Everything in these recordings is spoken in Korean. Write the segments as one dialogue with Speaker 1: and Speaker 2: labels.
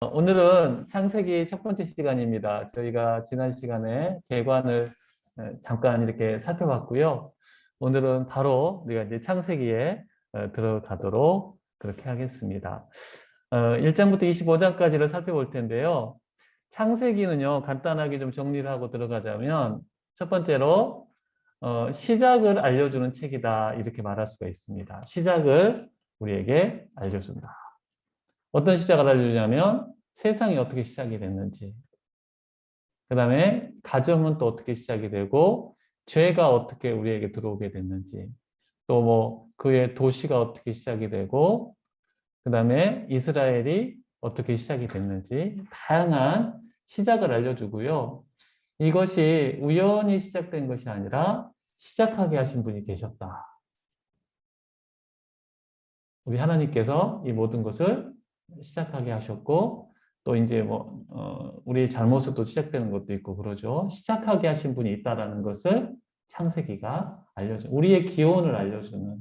Speaker 1: 오늘은 창세기 첫 번째 시간입니다. 저희가 지난 시간에 개관을 잠깐 이렇게 살펴봤고요. 오늘은 바로 우리가 이제 창세기에 들어가도록 그렇게 하겠습니다. 1장부터 25장까지를 살펴볼 텐데요. 창세기는요, 간단하게 좀 정리를 하고 들어가자면 첫 번째로 시작을 알려주는 책이다 이렇게 말할 수가 있습니다. 시작을 우리에게 알려준다. 어떤 시작을 알려주냐면 세상이 어떻게 시작이 됐는지, 그 다음에 가정은 또 어떻게 시작이 되고 죄가 어떻게 우리에게 들어오게 됐는지, 또 뭐 그의 도시가 어떻게 시작이 되고, 그 다음에 이스라엘이 어떻게 시작이 됐는지 다양한 시작을 알려주고요. 이것이 우연히 시작된 것이 아니라 시작하게 하신 분이 계셨다. 우리 하나님께서 이 모든 것을 시작하게 하셨고, 또 이제 뭐 우리의 잘못으로 또 시작되는 것도 있고 그러죠. 시작하게 하신 분이 있다라는 것을 창세기가 알려줘, 우리의 기원을 알려주는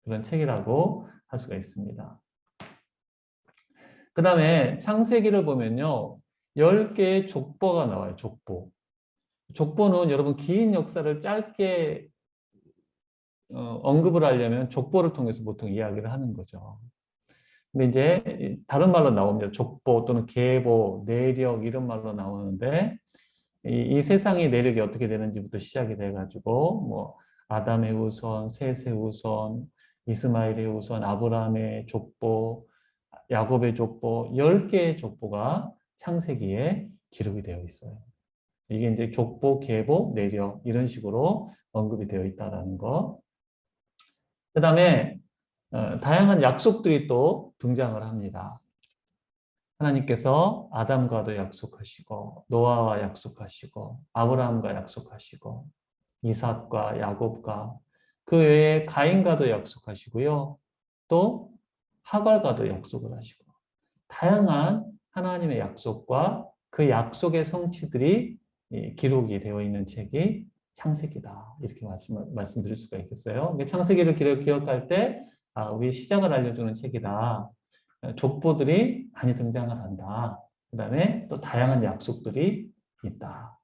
Speaker 1: 그런 책이라고 할 수가 있습니다. 그 다음에 창세기를 보면요, 10개의 족보가 나와요. 족보. 족보는 여러분 긴 역사를 짧게 언급을 하려면 족보를 통해서 보통 이야기를 하는 거죠. 근데 이제 다른 말로 나옵니다. 족보 또는 계보, 내력 이런 말로 나오는데 이 세상의 내력이 어떻게 되는지부터 시작이 돼가지고 뭐 아담의 후손, 셋의 후손, 이스마엘의 후손, 아브라함의 족보, 야곱의 족보 10개의 족보가 창세기에 기록이 되어 있어요. 이게 이제 족보, 계보, 내력 이런 식으로 언급이 되어 있다는 거. 그 다음에 다양한 약속들이 또 등장을 합니다. 하나님께서 아담과도 약속하시고 노아와 약속하시고 아브라함과 약속하시고 이삭과 야곱과 그 외에 가인과도 약속하시고요. 또 하갈과도 약속을 하시고 다양한 하나님의 약속과 그 약속의 성취들이 기록이 되어 있는 책이 창세기다. 이렇게 말씀드릴 수가 있겠어요. 창세기를 기억할 때 우리 시작을 알려주는 책이다. 족보들이 많이 등장을 한다. 그 다음에 또 다양한 약속들이 있다.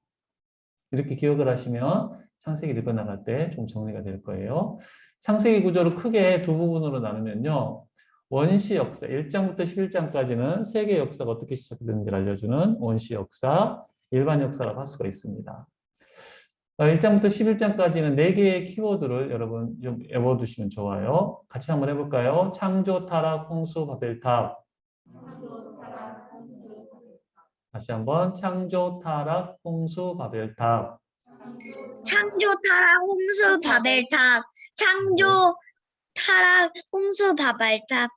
Speaker 1: 이렇게 기억을 하시면 창세기 읽어 나갈 때 좀 정리가 될 거예요. 창세기 구조를 크게 두 부분으로 나누면요. 원시 역사, 1장부터 11장까지는 세계 역사가 어떻게 시작되는지를 알려주는 원시 역사, 일반 역사라고 할 수가 있습니다. 1장부터 11장까지는 4개의 키워드를 여러분 좀 외워두시면 좋아요. 같이 한번 해볼까요? 창조, 타락, 홍수, 바벨탑. 다시 한번 창조, 타락, 홍수, 바벨탑.
Speaker 2: 창조, 타락, 홍수, 바벨탑. 창조, 타락, 홍수, 바벨탑.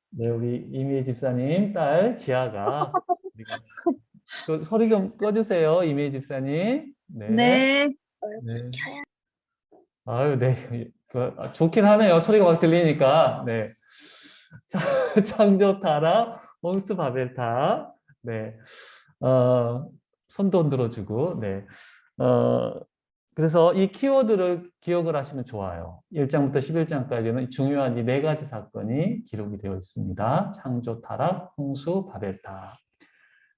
Speaker 1: 네, 우리 이미애 집사님 딸 지아가 그 소리 좀 꺼주세요, 이미애 집사님. 네,
Speaker 2: 네.
Speaker 1: 네. 아유, 네. 좋긴 하네요. 소리가 막 들리니까. 네. 창조, 타락, 홍수, 바벨탑. 네. 어, 손도 흔들어주고. 네. 어, 그래서 이 키워드를 기억을 하시면 좋아요. 1장부터 11장까지는 중요한 이 4가지 사건이 기록이 되어 있습니다. 창조, 타락, 홍수, 바벨탑.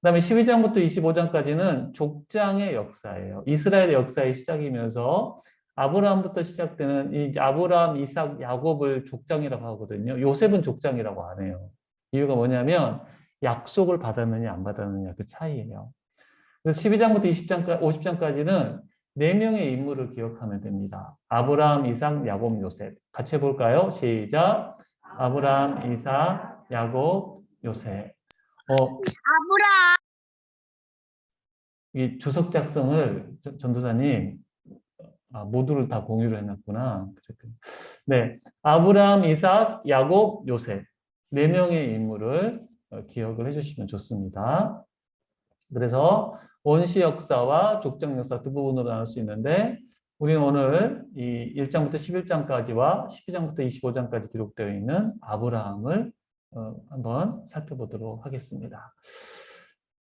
Speaker 1: 그다음에 12장부터 25장까지는 족장의 역사예요. 이스라엘의 역사의 시작이면서 아브라함부터 시작되는 이 아브라함, 이삭, 야곱을 족장이라고 하거든요. 요셉은 족장이라고 안 해요. 이유가 뭐냐면 약속을 받았느냐 안 받았느냐 그 차이예요. 그래서 12장부터 20장까지, 50장까지는 4명의 인물을 기억하면 됩니다. 아브라함, 이삭, 야곱, 요셉. 같이 해볼까요? 시작. 아브라함, 이삭, 야곱, 요셉.
Speaker 2: 아브라.
Speaker 1: 이 주석 작성을 전도사님 모두를 다 공유를 해놨구나. 네, 아브라함, 이삭, 야곱, 요셉 4명의 인물을 기억을 해주시면 좋습니다. 그래서 원시 역사와 족장 역사 두 부분으로 나눌 수 있는데 우리는 오늘 이 1장부터 11장까지와 12장부터 25장까지 기록되어 있는 아브라함을 한번 살펴보도록 하겠습니다.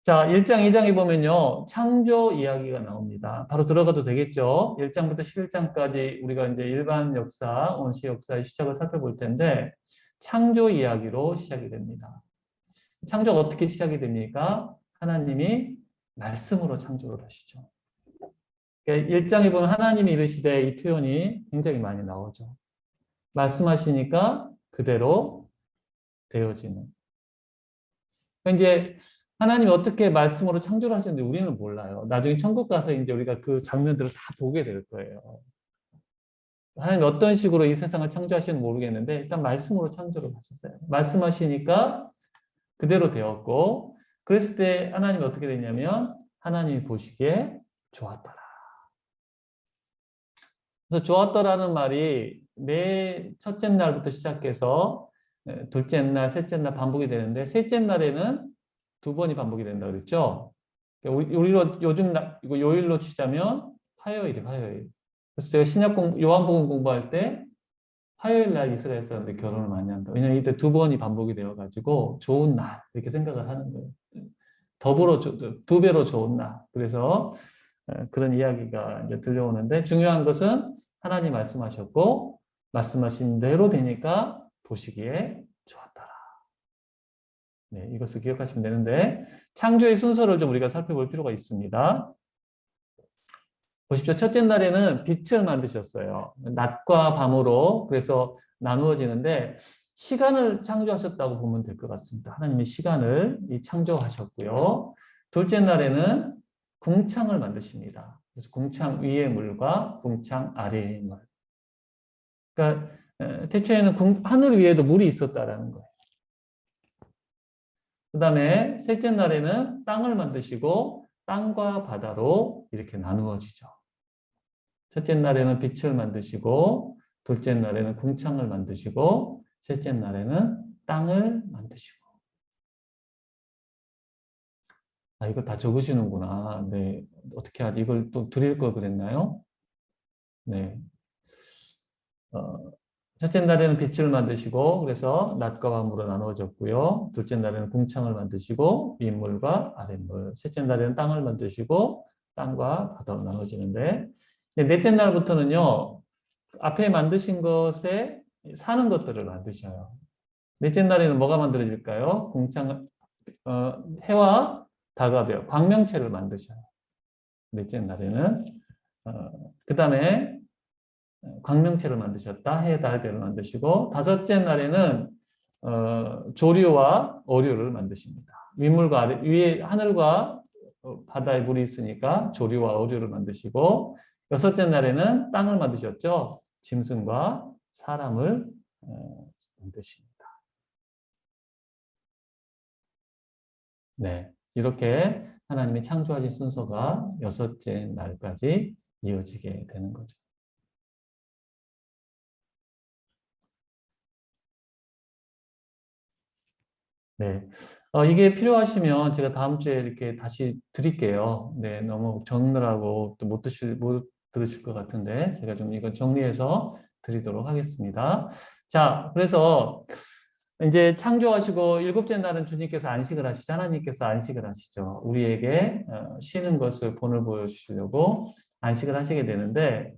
Speaker 1: 자, 1장, 2장에 보면요. 창조 이야기가 나옵니다. 바로 들어가도 되겠죠? 1장부터 11장까지 우리가 이제 일반 역사, 원시 역사의 시작을 살펴볼 텐데 창조 이야기로 시작이 됩니다. 창조가 어떻게 시작이 됩니까? 하나님이 말씀으로 창조를 하시죠. 그러니까 1장에 보면 하나님이 이르시되 이 표현이 굉장히 많이 나오죠. 말씀하시니까 그대로 되어지는. 그러니까 이제 하나님이 어떻게 말씀으로 창조를 하셨는지 우리는 몰라요. 나중에 천국 가서 이제 우리가 그 장면들을 다 보게 될 거예요. 하나님이 어떤 식으로 이 세상을 창조하시는지 모르겠는데 일단 말씀으로 창조를 하셨어요. 말씀하시니까 그대로 되었고 그랬을 때 하나님이 어떻게 됐냐면 하나님이 보시기에 좋았더라. 그래서 좋았더라는 말이 매 첫째 날부터 시작해서 둘째 날, 셋째 날 반복이 되는데 셋째 날에는 2번이 반복이 된다 그랬죠. 우리로 요즘 이거 요일로 치자면 화요일이 화요일. 그래서 제가 요한복음 공부할 때 화요일 날 이스라엘 사람들이 결혼을 많이 한다. 왜냐면 이때 2번이 반복이 되어가지고 좋은 날 이렇게 생각을 하는 거예요. 더불어 2배로 좋은 날. 그래서 그런 이야기가 이제 들려오는데 중요한 것은 하나님 말씀하셨고 말씀하신 대로 되니까 보시기에 좋았더라. 네, 이것을 기억하시면 되는데 창조의 순서를 좀 우리가 살펴볼 필요가 있습니다. 보십시오. 첫째 날에는 빛을 만드셨어요. 낮과 밤으로 그래서 나누어지는데 시간을 창조하셨다고 보면 될 것 같습니다. 하나님이 시간을 창조하셨고요. 둘째 날에는 궁창을 만드십니다. 그래서 궁창 위의 물과 궁창 아래의 물. 그러니까 태초에는 하늘 위에도 물이 있었다라는 거예요. 그 다음에 셋째 날에는 땅을 만드시고 땅과 바다로 이렇게 나누어지죠. 첫째 날에는 빛을 만드시고 둘째 날에는 궁창을 만드시고 셋째 날에는 땅을 만드시고. 아, 이거 다 적으시는구나. 네. 어떻게 하지? 이걸 또 드릴 걸 그랬나요? 네. 첫째 날에는 빛을 만드시고 그래서 낮과 밤으로 나누어졌고요. 둘째 날에는 궁창을 만드시고 윗물과 아랫물. 셋째 날에는 땅을 만드시고 땅과 바다로 나눠지는데 넷째 날부터는요. 앞에 만드신 것에 사는 것들을 만드셔요. 넷째 날에는 뭐가 만들어질까요? 해와 달과 별, 광명체를 만드셔요. 넷째 날에는 그 다음에 광명체를 만드셨다. 해, 달, 별을 만드시고 다섯째 날에는 조류와 어류를 만드십니다. 윗물과 아래, 위에 하늘과 바다에 물이 있으니까 조류와 어류를 만드시고 여섯째 날에는 땅을 만드셨죠. 짐승과 사람을 만드십니다. 네, 이렇게 하나님이 창조하신 순서가 여섯째 날까지 이어지게 되는 거죠. 네. 이게 필요하시면 제가 다음 주에 이렇게 다시 드릴게요. 네, 너무 적느라고 또 못 들으실 것 같은데 제가 좀 이거 정리해서 드리도록 하겠습니다. 자, 그래서 이제 창조하시고 일곱째 날은 주님께서 안식을 하시죠. 하나님께서 안식을 하시죠. 우리에게 쉬는 것을 본을 보여주시려고 안식을 하시게 되는데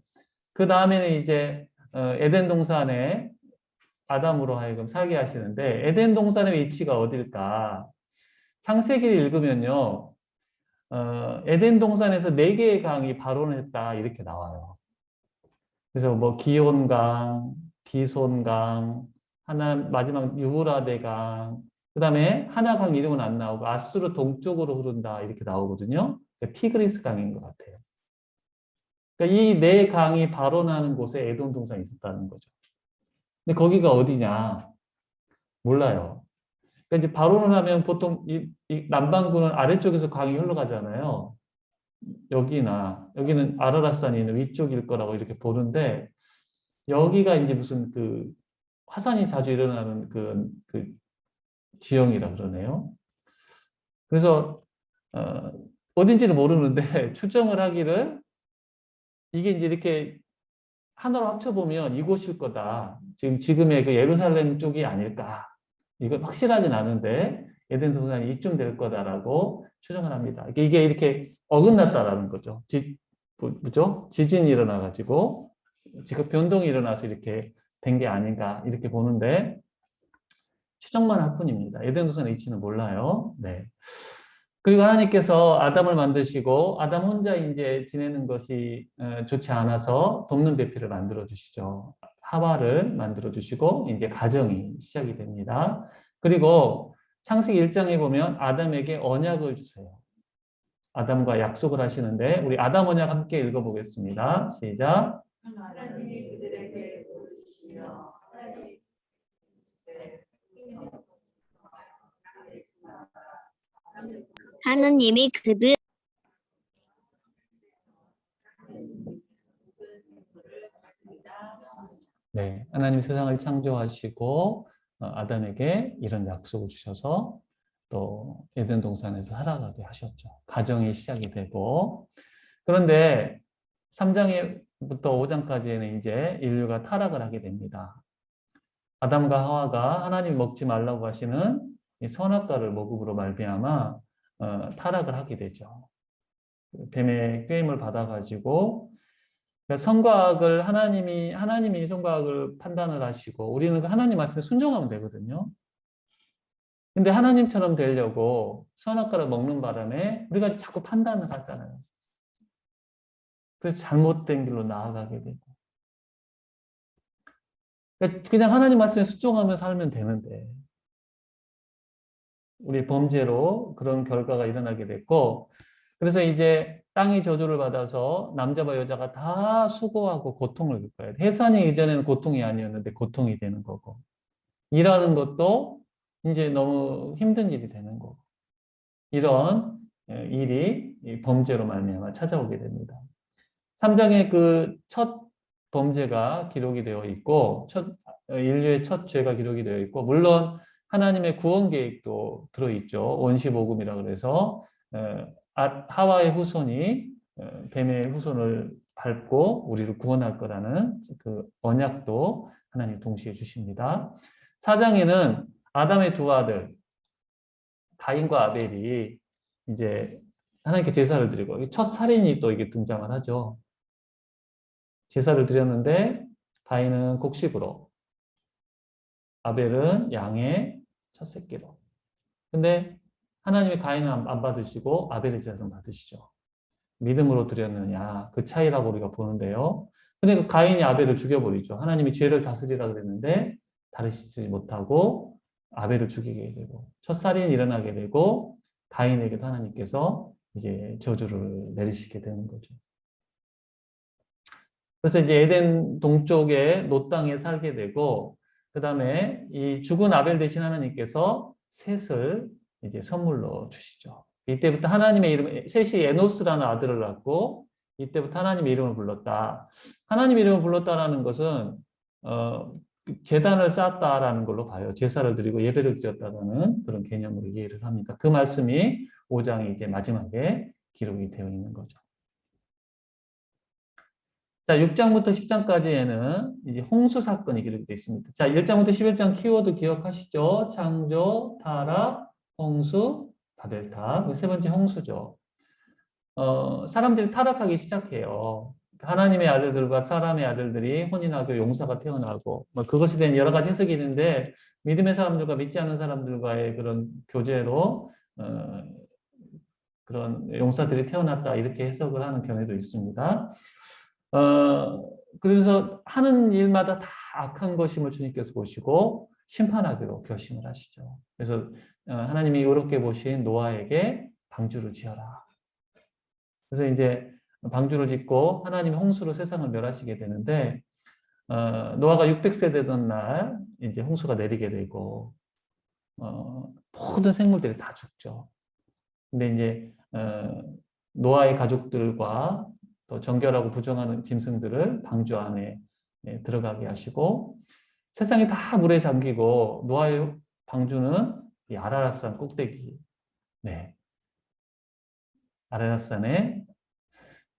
Speaker 1: 그 다음에는 이제 에덴 동산에 아담으로 하여금 살게 하시는데 에덴 동산의 위치가 어딜까? 창세기를 읽으면요. 에덴 동산에서 4개의 강이 발원했다 이렇게 나와요. 그래서 뭐 기온강, 기손강, 마지막 유브라데강, 그 다음에 하나강 이름은 안 나오고 아수르 동쪽으로 흐른다 이렇게 나오거든요. 그러니까 티그리스 강인 것 같아요. 그러니까 이 4강이 발원하는 곳에 에덴 동산이 있었다는 거죠. 근데 거기가 어디냐? 몰라요. 그러니까 이제 발원을 하면 보통 이 남반구는 아래쪽에서 강이 흘러가잖아요. 여기는 아라랏산이 있는 위쪽일 거라고 이렇게 보는데 여기가 이제 무슨 그 화산이 자주 일어나는 그 지형이라 그러네요. 그래서 어딘지는 모르는데 추정을 하기를 이게 이제 이렇게 하나로 합쳐보면 이곳일 거다. 지금의 그 예루살렘 쪽이 아닐까. 이건 확실하진 않은데 에덴 동산이 이쯤 될 거다라고 추정을 합니다. 이게 이렇게 어긋났다라는 거죠. 뭐죠? 지진이 일어나가지고 지금 변동이 일어나서 이렇게 된 게 아닌가 이렇게 보는데 추정만 할 뿐입니다. 에덴 동산의 위치는 몰라요. 네. 그리고 하나님께서 아담을 만드시고 아담 혼자 이제 지내는 것이 좋지 않아서 돕는 배필을 만들어 주시죠. 하와를 만들어 주시고 이제 가정이 시작이 됩니다. 그리고 창세기 1장에 보면 아담에게 언약을 주세요. 아담과 약속을 하시는데 우리 아담 언약 함께 읽어보겠습니다. 시작. 하나님이 그들에게 보여주시며
Speaker 2: 하느님이 그들
Speaker 1: 네, 하나님 세상을 창조하시고 아담에게 이런 약속을 주셔서 또 에덴 동산에서 살아가게 하셨죠. 가정이 시작이 되고 그런데 3장부터 5장까지는 이제 인류가 타락을 하게 됩니다. 아담과 하와가 하나님 먹지 말라고 하시는 이 선악과를 먹음으로 말미암아 타락을 하게 되죠. 뱀의 꾀임을 받아가지고 그러니까 선과 악을 하나님이 선과 악을 판단을 하시고 우리는 그 하나님 말씀에 순종하면 되거든요. 근데 하나님처럼 되려고 선악과를 먹는 바람에 우리가 자꾸 판단을 하잖아요. 그래서 잘못된 길로 나아가게 되고. 그러니까 그냥 하나님 말씀에 순종하며 살면 되는데 우리 범죄로 그런 결과가 일어나게 됐고 그래서 이제 땅이 저주를 받아서 남자와 여자가 다 수고하고 고통을 겪어요. 해산이 이전에는 고통이 아니었는데 고통이 되는 거고 일하는 것도 이제 너무 힘든 일이 되는 거고 이런 일이 범죄로 말미암아 찾아오게 됩니다. 3장에 그 첫 범죄가 기록이 되어 있고 인류의 첫 죄가 기록이 되어 있고 물론 하나님의 구원 계획도 들어있죠. 원시복음이라 그래서 하와의 후손이 뱀의 후손을 밟고 우리를 구원할 거라는 그 언약도 하나님 동시에 주십니다. 4장에는 아담의 두 아들 가인과 아벨이 이제 하나님께 제사를 드리고 첫 살인이 또 이게 등장을 하죠. 제사를 드렸는데 가인은 곡식으로 아벨은 양의 첫 새끼로. 근데 하나님이 가인은 안 받으시고 아벨의 제사를 받으시죠. 믿음으로 드렸느냐 그 차이라고 우리가 보는데요. 근데 그 가인이 아벨을 죽여버리죠. 하나님이 죄를 다스리라 그랬는데 다루시지 못하고 아벨을 죽이게 되고 첫 살인이 일어나게 되고 가인에게도 하나님께서 이제 저주를 내리시게 되는 거죠. 그래서 이제 에덴 동쪽의 노 땅에 살게 되고 그 다음에 이 죽은 아벨 대신 하나님께서 셋을 이제 선물로 주시죠. 이때부터 하나님의 이름, 셋이 에노스라는 아들을 낳고 이때부터 하나님의 이름을 불렀다. 하나님의 이름을 불렀다라는 것은 제단을 쌓았다라는 걸로 봐요. 제사를 드리고 예배를 드렸다는 그런 개념으로 이해를 합니다. 그 말씀이 5장이 이제 마지막에 기록이 되어 있는 거죠. 자, 6장부터 10장까지에는 이제 홍수 사건이 기록되어 있습니다. 자, 1장부터 11장 키워드 기억하시죠? 창조, 타락, 홍수, 바벨탑. 세 번째 홍수죠. 사람들이 타락하기 시작해요. 하나님의 아들들과 사람의 아들들이 혼인하고 용사가 태어나고 뭐 그것에 대한 여러 가지 해석이 있는데 믿음의 사람들과 믿지 않는 사람들과의 그런 교제로 그런 용사들이 태어났다 이렇게 해석을 하는 견해도 있습니다. 그래서 하는 일마다 다 악한 것임을 주님께서 보시고 심판하기로 결심을 하시죠. 그래서 하나님이 의롭게 보신 노아에게 방주를 지어라. 그래서 이제 방주를 짓고 하나님이 홍수로 세상을 멸하시게 되는데 노아가 600세 되던 날 이제 홍수가 내리게 되고 모든 생물들이 다 죽죠. 근데 이제 노아의 가족들과 또 정결하고 부정하는 짐승들을 방주 안에 들어가게 하시고 세상이 다 물에 잠기고 노아의 방주는 이 아라랏산 꼭대기 아라랏산에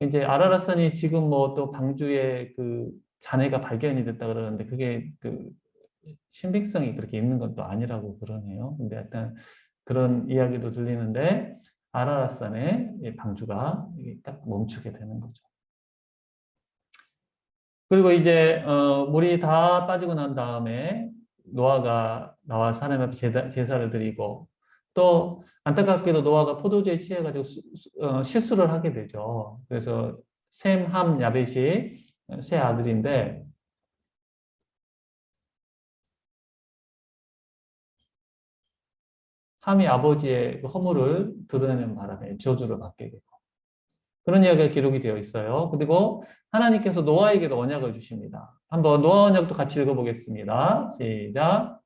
Speaker 1: 이제 아라랏산이 지금 뭐 또 방주에 그 잔해가 발견이 됐다 그러는데 그게 그 신빙성이 그렇게 있는 건 또 아니라고 그러네요. 근데 하여튼 그런 이야기도 들리는데 아라랏산에 방주가 딱 멈추게 되는 거죠. 그리고 이제 물이 다 빠지고 난 다음에 노아가 나와서 하나님 앞에 제사를 드리고 또 안타깝게도 노아가 포도주에 취해가지고 실수를 하게 되죠. 그래서 셈, 함, 야벳이 세 아들인데 함이 아버지의 그 허물을 드러내는 바람에 저주를 받게 되고 그런 이야기가 기록이 되어 있어요. 그리고 하나님께서 노아에게도 언약을 주십니다. 한번 노아 언약도 같이 읽어보겠습니다. 시작.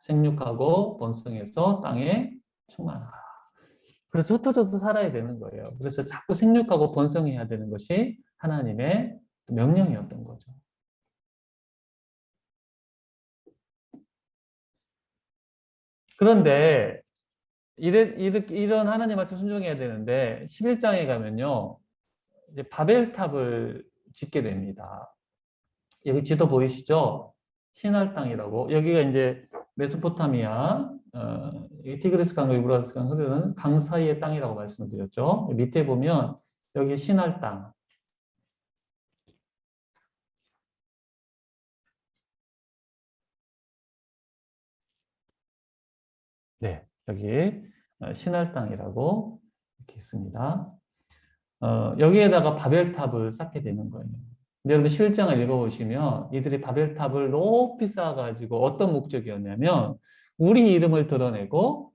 Speaker 1: 생육하고 번성해서 땅에 충만하라. 그래서 흩어져서 살아야 되는 거예요. 그래서 자꾸 생육하고 번성해야 되는 것이 하나님의 명령이었던 거죠. 그런데 이런 하나님 말씀 순종해야 되는데 11장에 가면요. 이제 바벨탑을 짓게 됩니다. 여기 지도 보이시죠? 시날 땅이라고. 여기가 이제 메소포타미아, 티그리스 강과 유브라스 강 흐르는 강 사이의 땅이라고 말씀을 드렸죠. 밑에 보면 여기 시날 땅. 네, 여기 시날 땅이라고 이렇게 있습니다. 여기에다가 바벨탑을 쌓게 되는 거예요. 근데 여러분 11장을 읽어보시면 이들이 바벨탑을 높이 쌓아가지고 어떤 목적이었냐면 우리 이름을 드러내고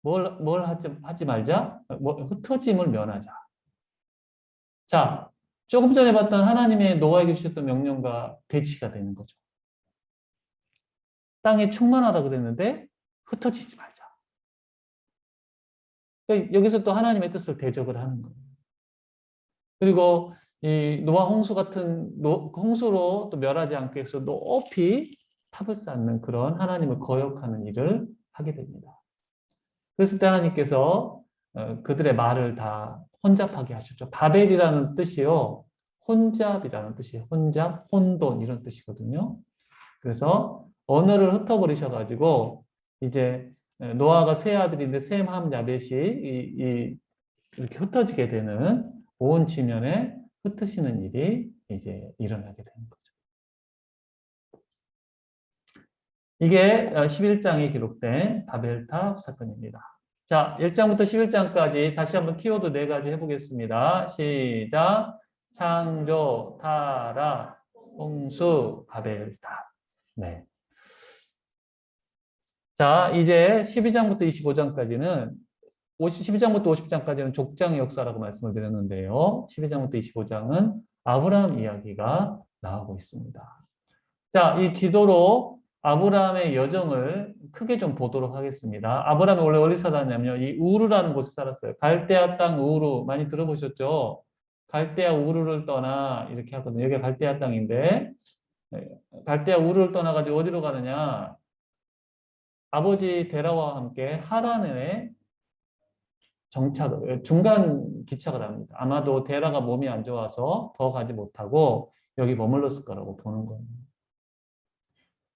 Speaker 1: 뭘 하지 말자? 흩어짐을 면하자. 자, 조금 전에 봤던 하나님의 노아에게 주셨던 명령과 대치가 되는 거죠. 땅에 충만하다 그랬는데 흩어지지 말자. 그러니까 여기서 또 하나님의 뜻을 대적을 하는 거예요. 그리고 이 노아 홍수 같은 홍수로 또 멸하지 않게 해서 높이 탑을 쌓는 그런 하나님을 거역하는 일을 하게 됩니다. 그랬을 때 하나님께서 그들의 말을 다 혼잡하게 하셨죠. 바벨이라는 뜻이요. 혼잡이라는 뜻이에요. 혼잡, 혼돈 이런 뜻이거든요. 그래서 언어를 흩어버리셔가지고 이제 노아가 세 아들인데 셈, 함, 야벳이 이렇게 흩어지게 되는 온 지면에 흩으시는 일이 이제 일어나게 되는 거죠. 이게 11장에 기록된 바벨탑 사건입니다. 자, 1장부터 11장까지 다시 한번 키워드 4가지 해보겠습니다. 시작. 창조, 타락, 홍수, 바벨탑. 네. 자, 이제 12장부터 25장까지는 12장부터 50장까지는 족장의 역사라고 말씀을 드렸는데요. 12장부터 25장은 아브라함 이야기가 나오고 있습니다. 자, 이 지도로 아브라함의 여정을 크게 좀 보도록 하겠습니다. 아브라함이 원래 어디 살았냐면 이 우르라는 곳에 살았어요. 갈대아 땅 우르 많이 들어보셨죠? 갈대아 우르를 떠나 이렇게 하거든요. 여기가 갈대아 땅인데 갈대아 우르를 떠나가지고 어디로 가느냐? 아버지 데라와 함께 하란에 중간 기착을 합니다. 아마도 데라가 몸이 안 좋아서 더 가지 못하고 여기 머물렀을 거라고 보는 거예요.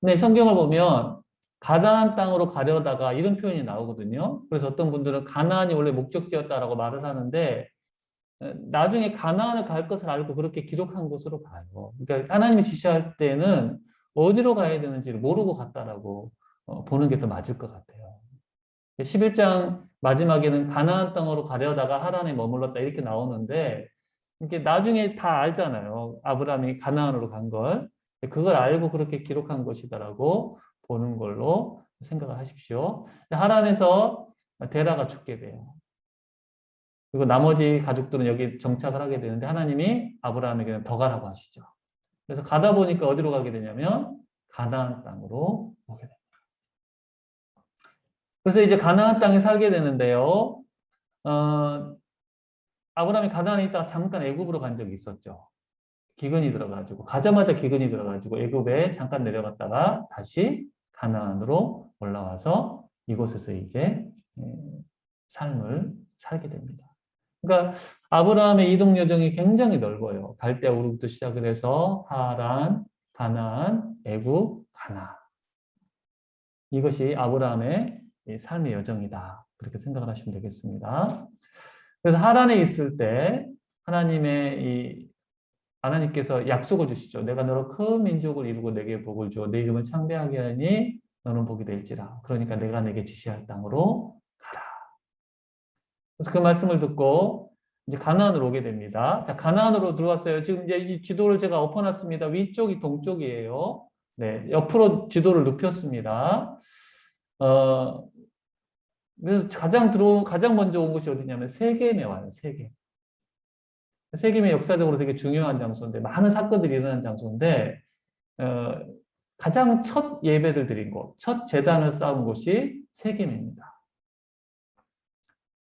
Speaker 1: 근데 성경을 보면 가나안 땅으로 가려다가 이런 표현이 나오거든요. 그래서 어떤 분들은 가나안이 원래 목적지였다라고 말을 하는데 나중에 가나안을 갈 것을 알고 그렇게 기록한 것으로 봐요. 그러니까 하나님이 지시할 때는 어디로 가야 되는지를 모르고 갔다라고 보는 게 더 맞을 것 같아요. 11장 마지막에는 가나안 땅으로 가려다가 하란에 머물렀다 이렇게 나오는데 이게 나중에 다 알잖아요. 아브라함이 가나안으로 간 걸. 그걸 알고 그렇게 기록한 것이다라고 보는 걸로 생각을 하십시오. 하란에서 데라가 죽게 돼요. 그리고 나머지 가족들은 여기 정착을 하게 되는데 하나님이 아브라함에게는 더 가라고 하시죠. 그래서 가다 보니까 어디로 가게 되냐면 가나안 땅으로 오게 됩니다. 그래서 이제 가나안 땅에 살게 되는데요. 아브라함이 가나안에 있다가 잠깐 애굽으로 간 적이 있었죠. 기근이 들어가지고 가자마자 기근이 들어가지고 애굽에 잠깐 내려갔다가 다시 가나안으로 올라와서 이곳에서 이제 삶을 살게 됩니다. 그러니까 아브라함의 이동 여정이 굉장히 넓어요. 갈대아 우르부터 시작을 해서 하란, 가나안, 애굽, 가나안. 이것이 아브라함의 삶의 여정이다. 그렇게 생각을 하시면 되겠습니다. 그래서 하란에 있을 때 하나님께서 약속을 주시죠. 내가 너로 큰 민족을 이루고 내게 복을 줘. 내 이름을 창대하게 하니 너는 복이 될지라. 그러니까 내가 내게 지시할 땅으로 가라. 그래서 그 말씀을 듣고 이제 가나안으로 오게 됩니다. 자, 가나안으로 들어왔어요. 지금 이제 이 지도를 제가 엎어놨습니다. 위쪽이 동쪽이에요. 네, 옆으로 지도를 눕혔습니다. 어, 그래서 가장 먼저 온 곳이 어디냐면 세겜에 와요. 세겜. 세겜이 역사적으로 되게 중요한 장소인데 많은 사건들이 일어난 장소인데 어, 가장 첫 예배를 드린 곳, 첫 제단을 쌓은 곳이 세겜입니다.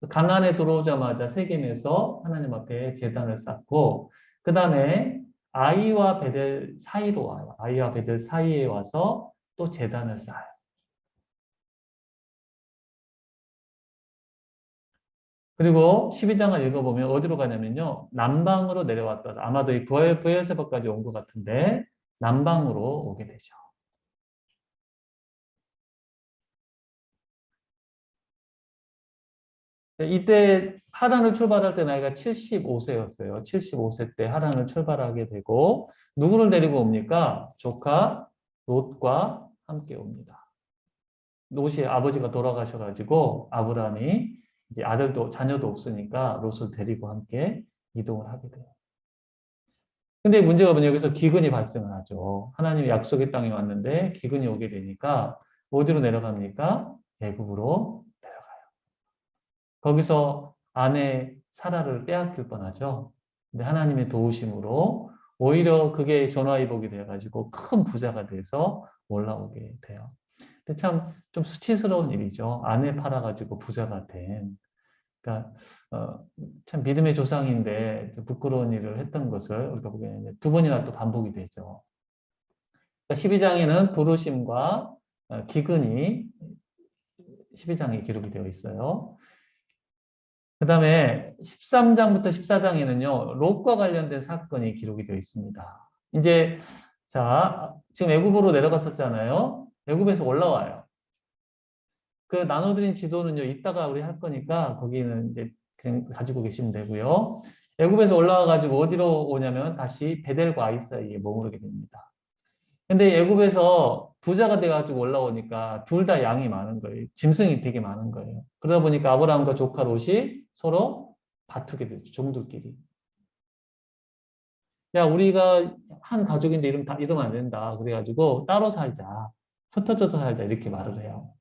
Speaker 1: 가나안에 들어오자마자 세겜에서 하나님 앞에 제단을 쌓고 그 다음에 아이와 베델 사이로 와요. 아이와 베델 사이에 와서 또 제단을 쌓아요. 그리고 12장을 읽어보면 어디로 가냐면요. 남방으로 내려왔다. 아마도 이 부엘세바까지 온 것 같은데 남방으로 오게 되죠. 이때 하란을 출발할 때 나이가 75세였어요. 75세 때 하란을 출발하게 되고 누구를 데리고 옵니까? 조카 롯과 함께 옵니다. 롯이 아버지가 돌아가셔가지고 아브라함이 이제 아들도 자녀도 없으니까 롯을 데리고 함께 이동을 하게 돼요. 근데 문제가 뭐냐 여기서 기근이 발생을 하죠. 하나님이 약속의 땅에 왔는데 기근이 오게 되니까 어디로 내려갑니까? 애굽으로 내려가요. 거기서 아내 사라를 빼앗길 뻔하죠. 근데 하나님의 도우심으로 오히려 그게 전화위복이 돼가지고 큰 부자가 돼서 올라오게 돼요. 근데 참 좀 수치스러운 일이죠. 아내 팔아가지고 부자가 된. 그러니까 참 믿음의 조상인데 부끄러운 일을 했던 것을 우리가 보기에는 두 번이나 또 반복이 되죠. 그러니까 12장에는 부르심과 기근이 12장에 기록이 되어 있어요. 그 다음에 13장부터 14장에는요, 롯과 관련된 사건이 기록이 되어 있습니다. 이제, 자, 지금 애굽으로 내려갔었잖아요. 애굽에서 올라와요. 그 나눠드린 지도는요, 이따가 우리 할 거니까 거기는 이제 그냥 가지고 계시면 되고요. 애굽에서 올라와가지고 어디로 오냐면 다시 베델과 아이 사이에 머무르게 됩니다. 근데 애굽에서 부자가 돼가지고 올라오니까 둘 다 양이 많은 거예요. 짐승이 되게 많은 거예요. 그러다 보니까 아브라함과 조카 롯이 서로 다투게 되죠. 종들끼리. 야, 우리가 한 가족인데 이러면 안 된다. 그래가지고 따로 살자. 흩어져서 살자. 이렇게 말을 해요.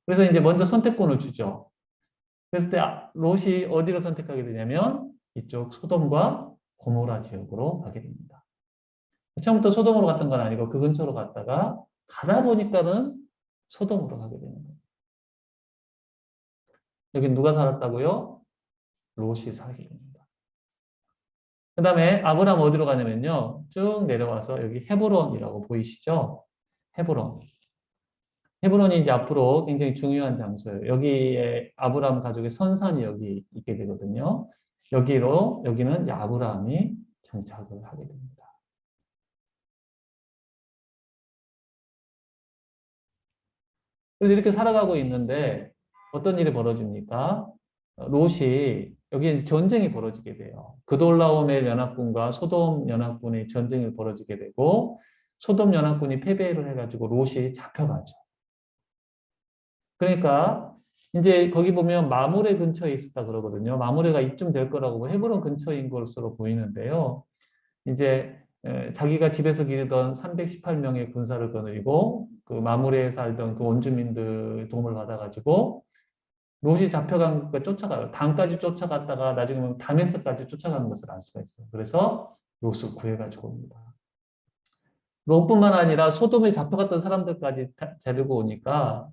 Speaker 1: 그래서 이제 먼저 선택권을 주죠. 그래서 때 롯이 어디로 선택하게 되냐면 이쪽 소돔과 고모라 지역으로 가게 됩니다. 처음부터 소돔으로 갔던 건 아니고 그 근처로 갔다가 가다 보니까는 소돔으로 가게 되는 거예요. 여기 누가 살았다고요? 롯이 살게 됩니다. 그 다음에 아브라함 어디로 가냐면요. 쭉 내려와서 여기 헤브론이라고 보이시죠? 헤브론. 헤브론이 이제 앞으로 굉장히 중요한 장소예요. 여기에 아브라함 가족의 선산이 여기 있게 되거든요. 여기는 아브라함이 정착을 하게 됩니다. 그래서 이렇게 살아가고 있는데 어떤 일이 벌어집니까? 롯이 여기에 전쟁이 벌어지게 돼요. 그돌라오멜 연합군과 소돔 연합군의 전쟁이 벌어지게 되고 소돔 연합군이 패배를 해가지고 롯이 잡혀가죠. 그러니까 이제 거기 보면 마므레 근처에 있었다 그러거든요. 마므레가 이쯤 될 거라고 헤브론 근처인 것으로 보이는데요. 이제 자기가 집에서 기르던 318명의 군사를 거느리고 그 마므레에 살던 그 원주민들 도움을 받아가지고 롯이 잡혀간 거 쫓아가요. 단까지 쫓아갔다가 나중에 보면 다메섹까지 쫓아가는 것을 알 수가 있어요. 그래서 롯을 구해가지고 옵니다. 롯뿐만 아니라 소돔에 잡혀갔던 사람들까지 데리고 오니까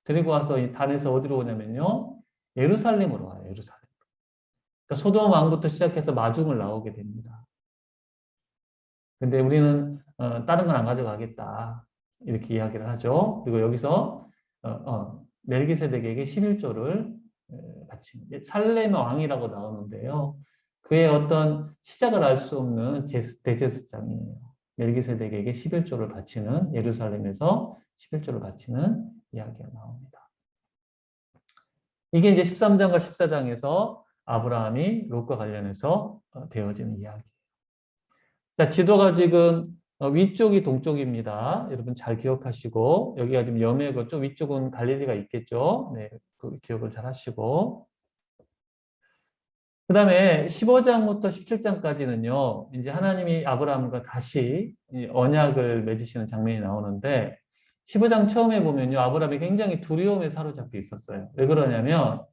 Speaker 1: 데리고 와서 이 단에서 어디로 오냐면요. 예루살렘으로 와요. 예루살렘. 그러니까 소돔 왕부터 시작해서 마중을 나오게 됩니다. 근데 우리는 다른 건 안 가져가겠다. 이렇게 이야기를 하죠. 그리고 여기서 멜기세덱에게 11조를 바칩니다. 살렘의 왕이라고 나오는데요. 그의 어떤 시작을 알 수 없는 대제사장이에요. 멜기세덱에게 11조를 바치는 예루살렘에서 11조를 바치는 이야기가 나옵니다. 이게 이제 13장과 14장에서 아브라함이 롯과 관련해서 되어지는 이야기. 자, 지도가 지금 위쪽이 동쪽입니다. 여러분 잘 기억하시고, 여기가 지금 여매고 좀 위쪽은 갈릴리가 있겠죠. 네, 그 기억을 잘 하시고. 그 다음에 15장부터 17장까지는요, 이제 하나님이 아브라함과 다시 이 언약을 맺으시는 장면이 나오는데, 15장 처음에 보면요, 아브라함이 굉장히 두려움에 사로잡혀 있었어요. 왜 그러냐면,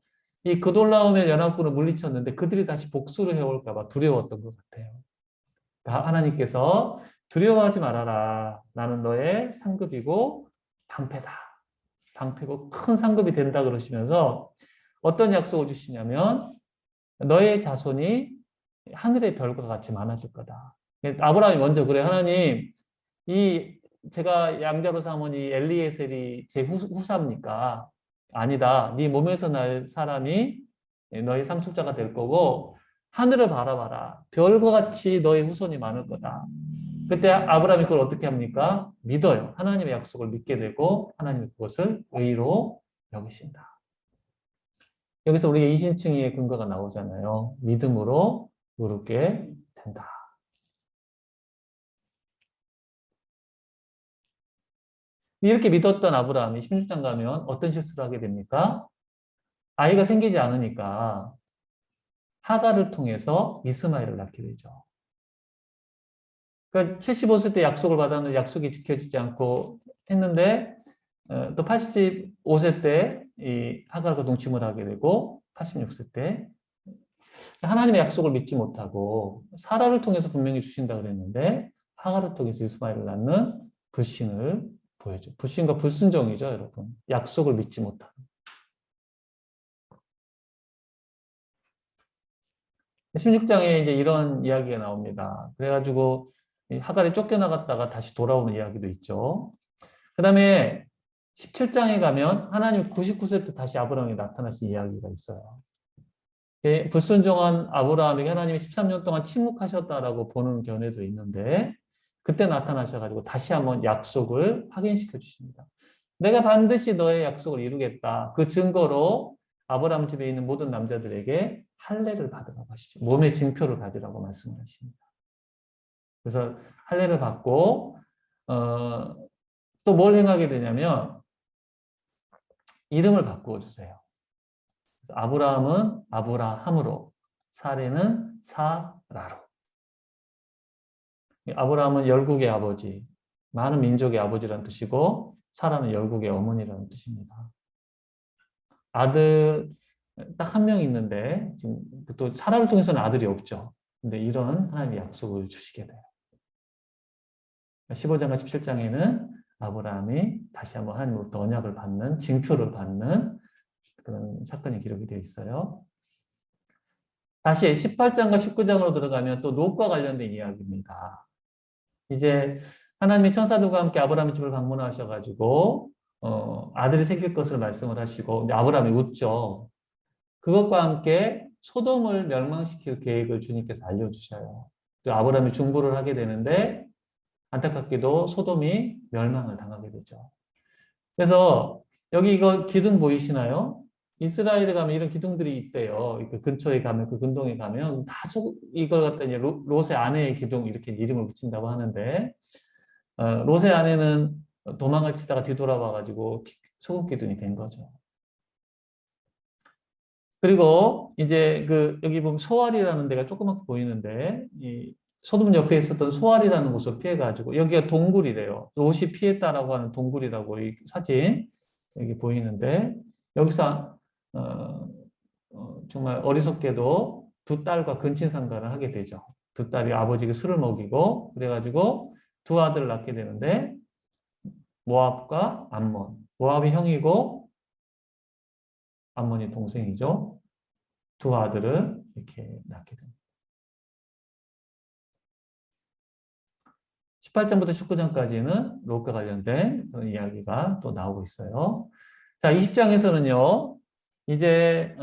Speaker 1: 이 그돌라오멜 연합군을 물리쳤는데 그들이 다시 복수를 해올까봐 두려웠던 것 같아요. 하나님께서 두려워하지 말아라. 나는 너의 상급이고 방패다. 방패고 큰 상급이 된다 그러시면서 어떤 약속을 주시냐면 너의 자손이 하늘의 별과 같이 많아질 거다. 아브라함이 먼저 그래. 하나님, 이 제가 양자로 삼은 이 엘리에셀이 제 후사입니까? 아니다. 네 몸에서 날 사람이 너의 상속자가 될 거고 하늘을 바라봐라. 별과 같이 너의 후손이 많을 거다. 그때 아브라함이 그걸 어떻게 합니까? 믿어요. 하나님의 약속을 믿게 되고 하나님이 그것을 의로 여기신다. 여기서 우리가 이신칭의의 근거가 나오잖아요. 믿음으로 의롭게 된다. 이렇게 믿었던 아브라함이 16장 가면 어떤 실수를 하게 됩니까? 아이가 생기지 않으니까 하갈을 통해서 이스마엘을 낳게 되죠. 그러니까 75세 때 약속을 받았는데 약속이 지켜지지 않고 했는데 또 85세 때 이 하갈과 동침을 하게 되고 86세 때 하나님의 약속을 믿지 못하고 사라를 통해서 분명히 주신다 그랬는데 하갈을 통해서 이스마엘을 낳는 불신을 보여줘. 불신과 불순종이죠, 여러분. 약속을 믿지 못하는. 16장에 이제 이런 이야기가 나옵니다. 그래가지고 하갈이 쫓겨나갔다가 다시 돌아오는 이야기도 있죠. 그 다음에 17장에 가면 하나님 99세 때 다시 아브라함이 나타나신 이야기가 있어요. 불순종한 아브라함에게 하나님이 13년 동안 침묵하셨다라고 보는 견해도 있는데 그때 나타나셔가지고 다시 한번 약속을 확인시켜 주십니다. 내가 반드시 너의 약속을 이루겠다. 그 증거로 아브라함 집에 있는 모든 남자들에게 할례를 받으라고 하시죠. 몸의 징표를 가지라고 말씀을 하십니다. 그래서 할례를 받고 또 뭘 행하게 되냐면 이름을 바꾸어 주세요. 아브라함은 아브라함으로, 사레는 사라로. 아브라함은 열국의 아버지, 많은 민족의 아버지라는 뜻이고 사라는 열국의 어머니라는 뜻입니다. 아들 딱 한 명 있는데 지금 또 사라를 통해서는 아들이 없죠. 근데 이런 하나님의 약속을 주시게 돼요. 15장과 17장에는 아브라함이 다시 한번 하나님으로부터 언약을 받는, 징표를 받는 그런 사건이 기록이 되어 있어요. 다시 18장과 19장으로 들어가면 또 롯과 관련된 이야기입니다. 이제 하나님이 천사들과 함께 아브라함의 집을 방문하셔가지고 아들이 생길 것을 말씀을 하시고 아브라함이 웃죠. 그것과 함께 소돔을 멸망시킬 계획을 주님께서 알려주셔요. 아브라함이 중보를 하게 되는데 안타깝게도 소돔이 멸망을 당하게 되죠. 그래서 여기 이거 기둥 보이시나요? 이스라엘에 가면 이런 기둥들이 있대요. 그 근처에 가면 그 근동에 가면 다 이걸 갖다 이제 롯의 아내의 기둥 이렇게 이름을 붙인다고 하는데 롯의 아내는 도망을 치다가 뒤돌아와가지고 소금 기둥이 된 거죠. 그리고 이제 그 여기 보면 소알이라는 데가 조그맣게 보이는데 이 소돔 옆에 있었던 소알이라는 곳을 피해가지고 여기가 동굴이래요. 롯이 피했다라고 하는 동굴이라고 이 사진 여기 보이는데 여기서 정말 어리석게도 두 딸과 근친상간을 하게 되죠. 두 딸이 아버지에게 술을 먹이고 그래가지고 두 아들을 낳게 되는데 모압과 암몬. 모압이 형이고 암몬이 동생이죠. 두 아들을 이렇게 낳게 됩니다. 18장부터 19장까지는 롯과 관련된 그런 이야기가 또 나오고 있어요. 자, 20장에서는요. 이제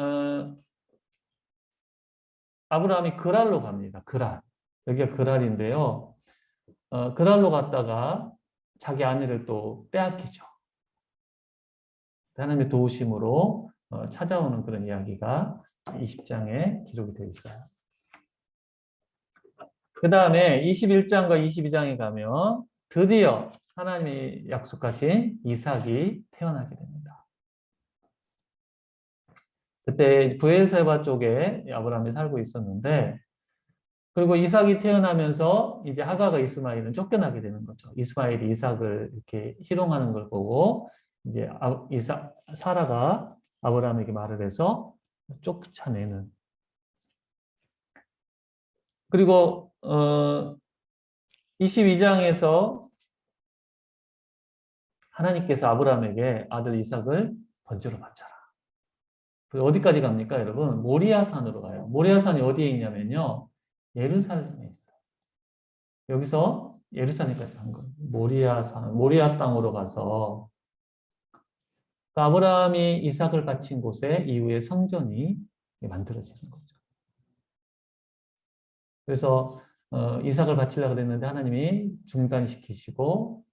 Speaker 1: 아브라함이 그랄로 갑니다. 그랄. 여기가 그랄인데요. 그랄로 갔다가 자기 아내를 또 빼앗기죠. 하나님의 도우심으로 찾아오는 그런 이야기가 20장에 기록이 되어 있어요. 그 다음에 21장과 22장에 가면 드디어 하나님이 약속하신 이삭이 태어나게 됩니다. 그때 브에르세바 쪽에 아브라함이 살고 있었는데, 그리고 이삭이 태어나면서 이제 하가가 이스마엘은 쫓겨나게 되는 거죠. 이스마엘이 이삭을 이렇게 희롱하는 걸 보고 이제 사라가 아브라함에게 말을 해서 쫓아내는. 그리고 22장에서 하나님께서 아브라함에게 아들 이삭을 번제로 바쳐라. 어디까지 갑니까, 여러분? 모리아산으로 가요. 모리아산이 어디에 있냐면요, 예루살렘에 있어요. 여기서 예루살렘까지 간 거예요. 모리아 땅으로 가서 아브라함이 이삭을 바친 곳에 이후에 성전이 만들어지는 거죠. 그래서 이삭을 바치려고 그랬는데 하나님이 중단시키시고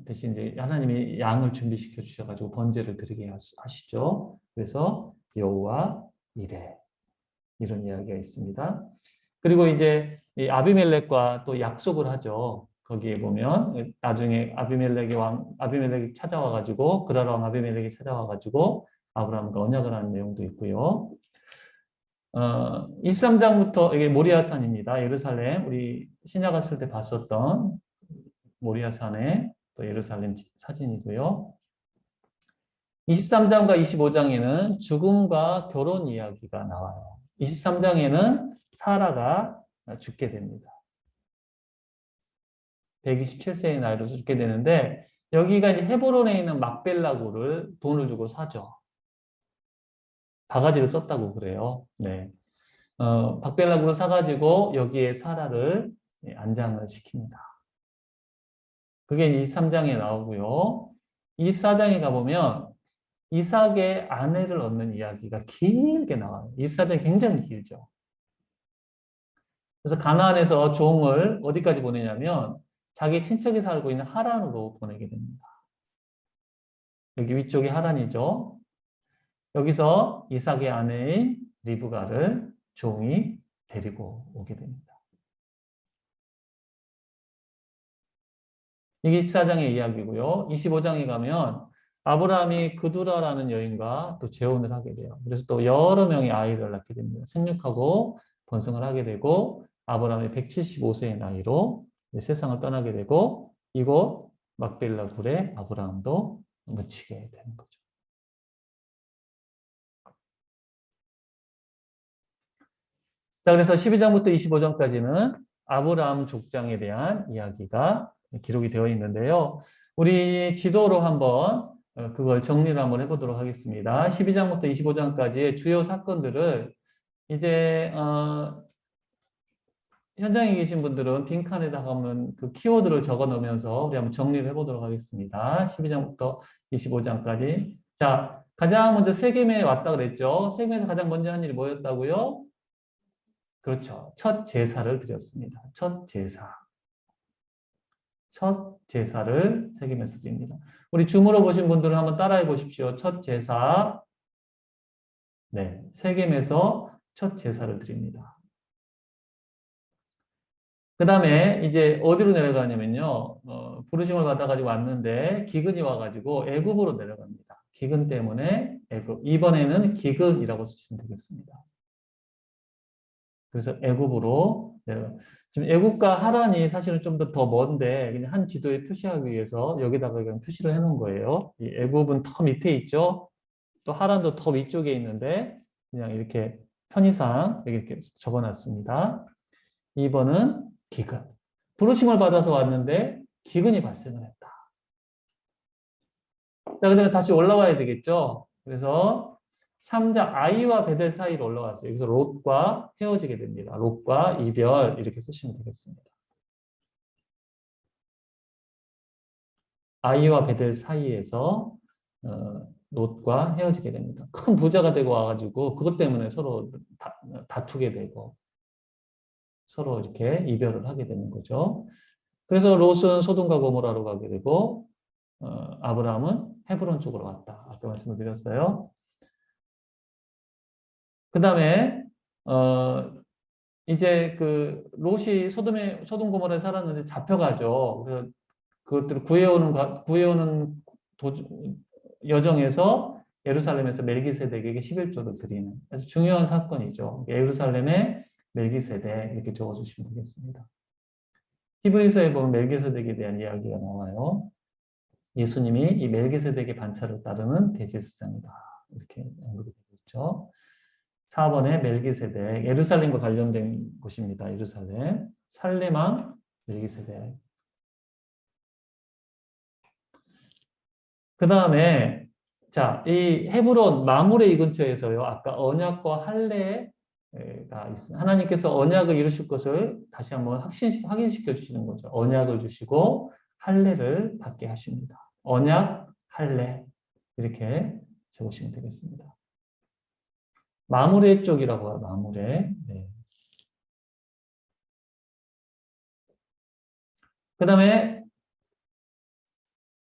Speaker 1: 대신 이제 하나님이 양을 준비시켜 주셔가지고 번제를 드리게 하시죠. 그래서 여호와 이레 이런 이야기가 있습니다. 그리고 이제 이 아비멜렉과 또 약속을 하죠. 거기에 보면 나중에 아비멜렉이 찾아와가지고 그라라 왕 아비멜렉이 찾아와가지고 아브라함과 언약을 하는 내용도 있고요. 23장부터 이게 모리아산입니다. 예루살렘 우리 신약 갔을 때 봤었던 모리아산의 또 예루살렘 사진이고요. 23장과 25장에는 죽음과 결혼 이야기가 나와요. 23장에는 사라가 죽게 됩니다. 127세의 나이로 죽게 되는데 여기가 이제 헤브론에 있는 막벨라구를 돈을 주고 사죠. 바가지를 썼다고 그래요. 네. 막벨라구를 사가지고 여기에 사라를 안장을 시킵니다. 그게 23장에 나오고요. 24장에 가보면 이삭의 아내를 얻는 이야기가 길게 나와요. 24장이 굉장히 길죠. 그래서 가나안에서 종을 어디까지 보내냐면 자기 친척이 살고 있는 하란으로 보내게 됩니다. 여기 위쪽이 하란이죠. 여기서 이삭의 아내인 리브가를 종이 데리고 오게 됩니다. 이게 24장의 이야기고요. 25장에 가면 아브라함이 그두라라는 여인과 또 재혼을 하게 돼요. 그래서 또 여러 명의 아이를 낳게 됩니다. 생육하고 번성을 하게 되고 아브라함이 175세의 나이로 세상을 떠나게 되고 이곳 막벨라 굴에 아브라함도 묻히게 되는 거죠. 자, 그래서 12장부터 25장까지는 아브라함 족장에 대한 이야기가 기록이 되어 있는데요. 우리 지도로 한번 그걸 정리를 한번 해보도록 하겠습니다. 12장부터 25장까지의 주요 사건들을 이제 현장에 계신 분들은 빈칸에다가 한번 그 키워드를 적어 놓으면서 우리 한번 정리를 해보도록 하겠습니다. 12장부터 25장까지. 자, 가장 먼저 세겜에 왔다 그랬죠. 세겜에서 가장 먼저 한 일이 뭐였다고요? 그렇죠. 첫 제사를 드렸습니다. 첫 제사. 첫 제사를 세겜에서 드립니다. 우리 줌으로 보신 분들은 한번 따라해 보십시오. 첫 제사. 네, 세겜에서 첫 제사를 드립니다. 그 다음에 이제 어디로 내려가냐면요. 부르심을 받아가지고 왔는데 기근이 와가지고 애굽으로 내려갑니다. 기근 때문에 애굽. 이번에는 기근이라고 쓰시면 되겠습니다. 그래서 애굽으로 내려가. 지금 애굽과 하란이 사실은 좀 더 먼데 그냥 한 지도에 표시하기 위해서 여기다가 그냥 표시를 해놓은 거예요. 이 애굽은 더 밑에 있죠. 또 하란도 더 위쪽에 있는데 그냥 이렇게 편의상 이렇게 적어놨습니다. 2번은 기근. 부르심을 받아서 왔는데 기근이 발생을 했다. 자, 그 다음에 다시 올라와야 되겠죠. 그래서 3장 아이와 베델 사이로 올라왔어요. 여기서 롯과 헤어지게 됩니다. 롯과 이별 이렇게 쓰시면 되겠습니다. 아이와 베델 사이에서 롯과 헤어지게 됩니다. 큰 부자가 되고 와가지고 그것 때문에 서로 다투게 되고 서로 이렇게 이별을 하게 되는 거죠. 그래서 롯은 소돔과 고모라로 가게 되고 아브라함은 헤브론 쪽으로 왔다. 아까 말씀을 드렸어요. 그 다음에 이제 그 롯이 소돔 고모라에 살았는데 잡혀가죠. 그래서 그것들을 구해오는 여정에서 예루살렘에서 멜기세덱에게 11조를 드리는 아주 중요한 사건이죠. 예루살렘의 멜기세덱 이렇게 적어주시면 되겠습니다. 히브리서에 보면 멜기세덱에 대한 이야기가 나와요. 예수님이 이 멜기세덱의 반차를 따르는 대제사장이다. 이렇게 언급이 되고 있죠. 4번에 멜기세덱, 예루살렘과 관련된 곳입니다. 예루살렘. 살레망 멜기세덱. 그 다음에 자, 이 헤브론 마므레 이 근처에서요. 아까 언약과 할례가 있습니다. 하나님께서 언약을 이루실 것을 다시 한번 확인시켜 주시는 거죠. 언약을 주시고 할례를 받게 하십니다. 언약, 할례 이렇게 적으시면 되겠습니다. 마므레 쪽이라고 해요. 마므레. 네. 그 다음에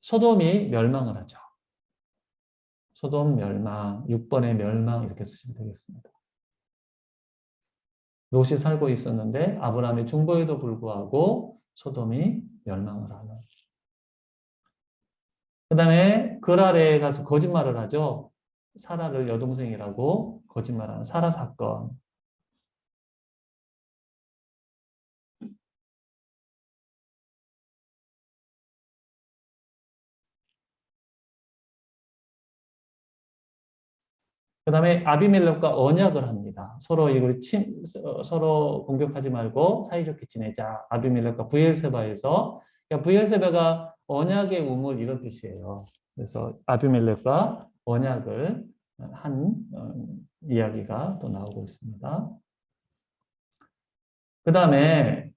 Speaker 1: 소돔이 멸망을 하죠. 소돔 멸망, 6번의 멸망 이렇게 쓰시면 되겠습니다. 롯이 살고 있었는데 아브라함의 중보에도 불구하고 소돔이 멸망을 하는. 그 다음에 그랄에 가서 거짓말을 하죠. 사라를 여동생이라고 거짓말하는 사라 사건. 그 다음에 아비멜렉과 언약을 합니다. 서로 공격하지 말고 사이좋게 지내자. 아비멜렉과 브엘세바에서, 그러니까 브엘세바가 언약의 우물 이런 뜻이에요. 그래서 아비멜렉과 언약을 한 이야기가 또 나오고 있습니다. 그 다음에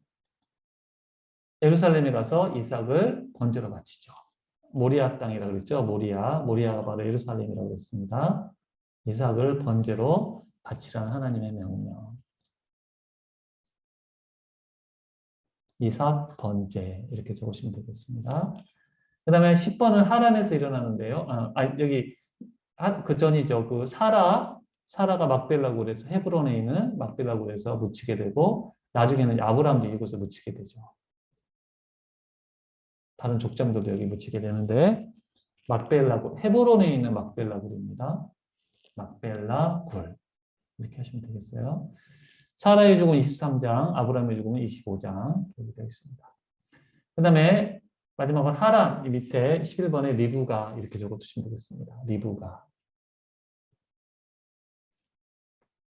Speaker 1: 예루살렘에 가서 이삭을 번제로 바치죠. 모리아 땅이라고 그랬죠. 모리아가 바로 예루살렘이라고 했습니다. 이삭을 번제로 바치라는 하나님의 명령. 이삭 번제 이렇게 적으시면 되겠습니다. 그 다음에 10번은 하란에서 일어나는데요. 여기 그 전이죠. 그 사라가 막벨라굴에서 헤브론에 있는 막벨라굴에서 묻히게 되고 나중에는 아브라함도 이곳에 묻히게 되죠. 다른 족장들도 여기 묻히게 되는데 막벨라굴, 헤브론에 있는 막벨라굴입니다. 막벨라굴 이렇게 하시면 되겠어요. 사라의 죽음 23장, 아브라함의 죽음은 25장 여기 되어 있습니다. 그 다음에 마지막으로 하란 이 밑에 11번에 리브가 이렇게 적어두시면 되겠습니다. 리브가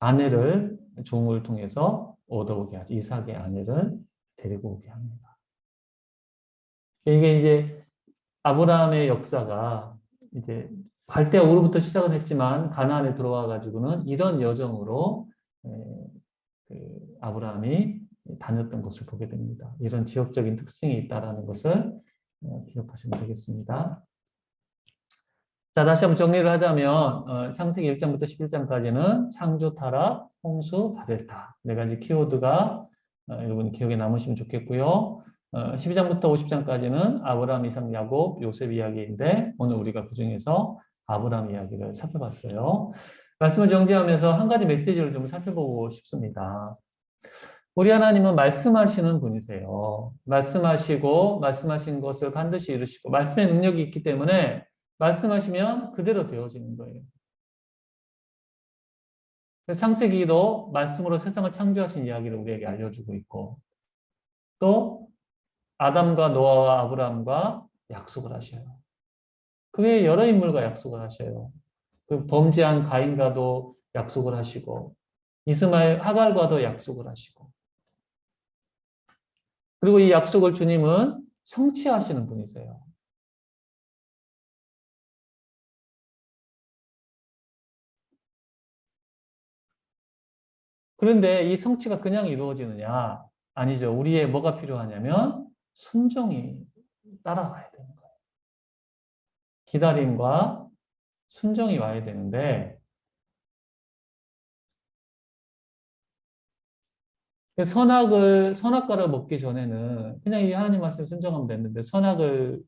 Speaker 1: 아내를 종을 통해서 얻어오게 하죠. 이삭의 아내를 데리고 오게 합니다. 이게 이제 아브라함의 역사가 이제 갈대아 우르부터 시작은 했지만 가나안에 들어와 가지고는 이런 여정으로 아브라함이 다녔던 것을 보게 됩니다. 이런 지역적인 특징이 있다는 것을 기억하시면 되겠습니다. 자, 다시 한번 정리를 하자면 창세기 1장부터 11장까지는 창조, 타락, 홍수, 바벨타 네 가지 키워드가 여러분 기억에 남으시면 좋겠고요. 12장부터 50장까지는 아브라함, 이삭, 야곱, 요셉 이야기인데 오늘 우리가 그중에서 아브라함 이야기를 살펴봤어요. 말씀을 정리하면서 한 가지 메시지를 좀 살펴보고 싶습니다. 우리 하나님은 말씀하시는 분이세요. 말씀하시고 말씀하신 것을 반드시 이루시고 말씀의 능력이 있기 때문에 말씀하시면 그대로 되어지는 거예요. 창세기도 말씀으로 세상을 창조하신 이야기를 우리에게 알려주고 있고 또 아담과 노아와 아브라함과 약속을 하셔요. 그 외에 여러 인물과 약속을 하셔요. 그 범죄한 가인과도 약속을 하시고 이스마엘 하갈과도 약속을 하시고 그리고 이 약속을 주님은 성취하시는 분이세요. 그런데 이 성취가 그냥 이루어지느냐? 아니죠. 우리의 뭐가 필요하냐면 순종이 따라가야 되는 거예요. 기다림과 순종이 와야 되는데 선악과를 먹기 전에는 그냥 이 하나님 말씀에 순종하면 됐는데 선악을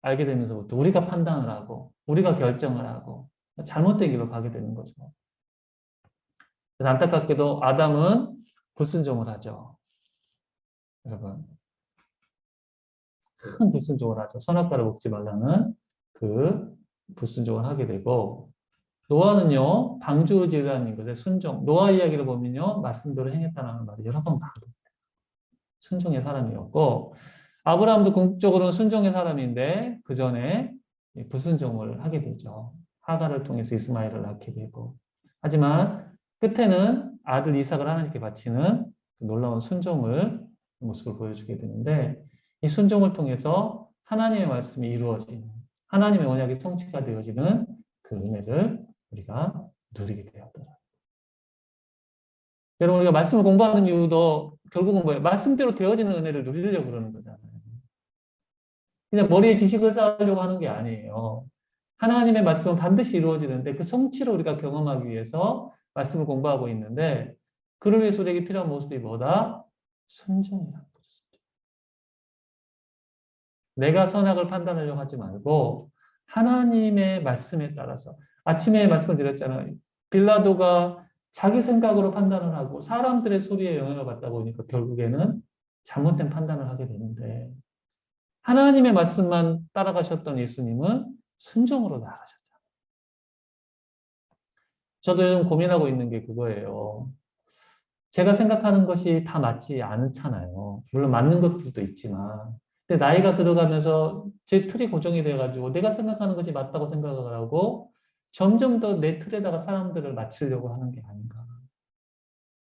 Speaker 1: 알게 되면서부터 우리가 판단을 하고 우리가 결정을 하고 잘못된 길로 가게 되는 거죠. 그래서 안타깝게도 아담은 불순종을 하죠. 여러분, 큰 불순종을 하죠. 선악과를 먹지 말라는 그 불순종을 하게 되고, 노아는요, 방주지라는 것에 순종. 노아 이야기를 보면요, 말씀대로 행했다는 말이 여러 번 나옵니다. 순종의 사람이었고, 아브라함도 궁극적으로는 순종의 사람인데, 그 전에 불순종을 하게 되죠. 하갈을 통해서 이스마엘을 낳게 되고. 하지만 끝에는 아들 이삭을 하나님께 바치는 그 놀라운 순종을 모습을 보여주게 되는데, 이 순종을 통해서 하나님의 말씀이 이루어지는, 하나님의 언약이 성취가 되어지는 그 은혜를 우리가 누리게 되었더라. 여러분, 우리가 말씀을 공부하는 이유도 결국은 뭐예요? 말씀대로 되어지는 은혜를 누리려고 그러는 거잖아요. 그냥 머리에 지식을 쌓으려고 하는 게 아니에요. 하나님의 말씀은 반드시 이루어지는데 그 성취를 우리가 경험하기 위해서 말씀을 공부하고 있는데, 그를 위해서 우리에게 필요한 모습이 뭐다? 순종이라는 거죠. 내가 선악을 판단하려고 하지 말고 하나님의 말씀에 따라서, 아침에 말씀을 드렸잖아요. 빌라도가 자기 생각으로 판단을 하고 사람들의 소리에 영향을 받다 보니까 결국에는 잘못된 판단을 하게 되는데, 하나님의 말씀만 따라가셨던 예수님은 순종으로 나아가셨죠. 저도 요즘 고민하고 있는 게 그거예요. 제가 생각하는 것이 다 맞지 않잖아요. 물론 맞는 것들도 있지만. 근데 나이가 들어가면서 제 틀이 고정이 돼가지고 내가 생각하는 것이 맞다고 생각을 하고 점점 더 내 틀에다가 사람들을 맞추려고 하는 게 아닌가.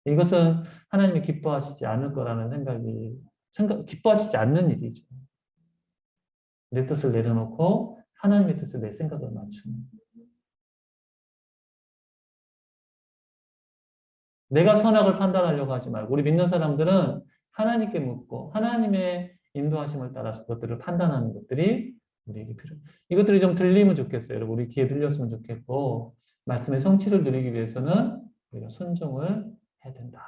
Speaker 1: 이것은 하나님이 기뻐하시지 않을 거라는 기뻐하시지 않는 일이죠. 내 뜻을 내려놓고 하나님의 뜻을 내 생각을 맞추는. 내가 선악을 판단하려고 하지 말고, 우리 믿는 사람들은 하나님께 묻고 하나님의 인도하심을 따라서 그것들을 판단하는 것들이 우리에게 필요해요. 이것들이 좀 들리면 좋겠어요. 여러분, 우리 귀에 들렸으면 좋겠고, 말씀의 성취를 누리기 위해서는 우리가 순종을 해야 된다.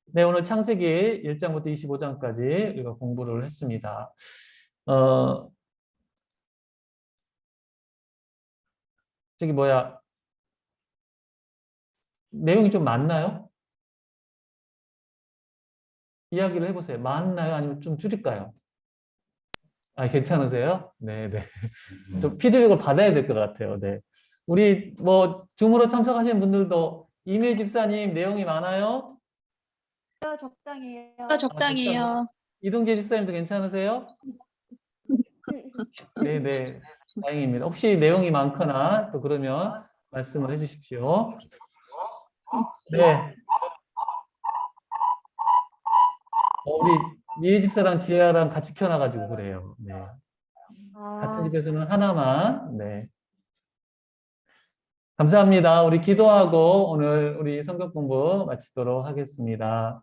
Speaker 1: 네, 오늘 창세기 1장부터 25장까지 우리가 공부를 했습니다. 저기 뭐야, 내용이 좀 많나요? 이야기를 해보세요. 많나요? 아니면 좀 줄일까요? 아, 괜찮으세요? 네, 네. 좀 피드백을 받아야 될 것 같아요. 네. 우리 뭐 줌으로 참석하시는 분들도 이메일 집사님 내용이 많아요?
Speaker 3: 적당해요.
Speaker 2: 적당해요.
Speaker 1: 이동재 집사님도 괜찮으세요? 네, 네. 다행입니다. 혹시 내용이 많거나 또 그러면 말씀을 해주십시오. 네. 우리 미애 집사랑 지혜랑 같이 켜놔가지고 그래요. 네. 같은 집에서는 하나만. 네. 감사합니다. 우리 기도하고 오늘 우리 성경 공부 마치도록 하겠습니다.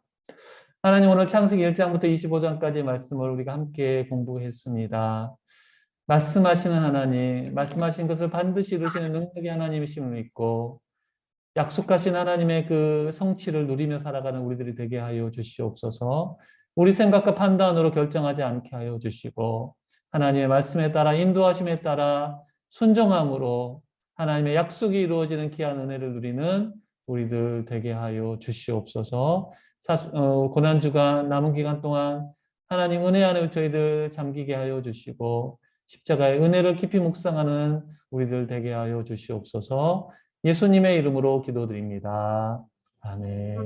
Speaker 1: 하나님, 오늘 창세기 1장부터 25장까지 말씀을 우리가 함께 공부했습니다. 말씀하시는 하나님, 말씀하신 것을 반드시 이루시는 능력의 하나님이심을 믿고 약속하신 하나님의 그 성취를 누리며 살아가는 우리들이 되게 하여 주시옵소서. 우리 생각과 판단으로 결정하지 않게 하여 주시고, 하나님의 말씀에 따라 인도하심에 따라 순종함으로 하나님의 약속이 이루어지는 귀한 은혜를 누리는 우리들 되게 하여 주시옵소서. 고난주간 남은 기간 동안 하나님 은혜 안에 저희들 잠기게 하여 주시고, 십자가의 은혜를 깊이 묵상하는 우리들 되게 하여 주시옵소서. 예수님의 이름으로 기도드립니다. 아멘.